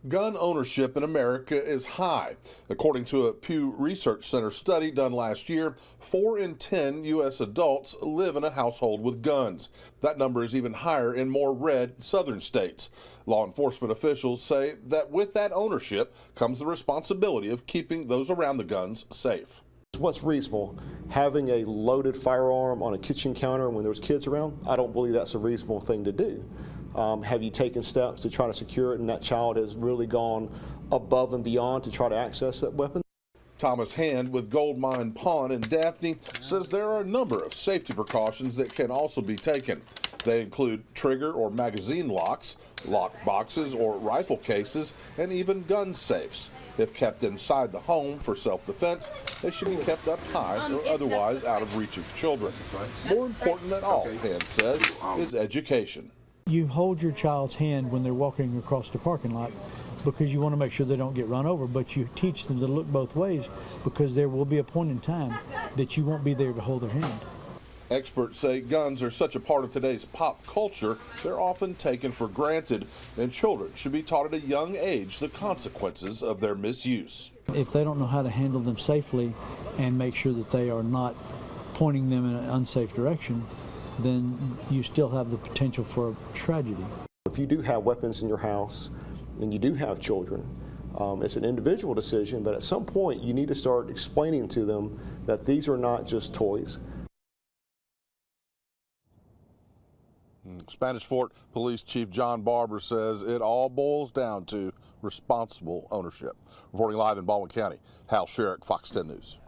Gun ownership in America is high. According to a Pew Research Center study done last year, 4 in 10 U.S. adults live in a household with guns. That number is even higher in more red southern states. Law enforcement officials say that with that ownership comes the responsibility of keeping those around the guns safe. What's reasonable? Having a loaded firearm on a kitchen counter when there's kids around? I don't believe that's a reasonable thing to do. Have you taken steps to try to secure it and that child has really gone above and beyond to try to access that weapon? Thomas Hand with Goldmine Pawn in Daphne says there are a number of safety precautions that can also be taken. They include trigger or magazine locks, lock boxes or rifle cases, and even gun safes. If kept inside the home for self-defense, they should be kept up high or otherwise out of reach of children. More important than all, Hand says, is education. You hold your child's hand when they're walking across the parking lot because you want to make sure they don't get run over, but you teach them to look both ways because there will be a point in time that you won't be there to hold their hand. Experts say guns are such a part of today's pop culture, they're often taken for granted, and children should be taught at a young age the consequences of their misuse. If they don't know how to handle them safely and make sure that they are not pointing them in an unsafe direction, then you still have the potential for a tragedy. If you do have weapons in your house and you do have children, it's an individual decision, but at some point you need to start explaining to them that these are not just toys. Spanish Fort Police Chief John Barber says it all boils down to responsible ownership. Reporting live in Baldwin County, Hal Sherrick, Fox 10 News.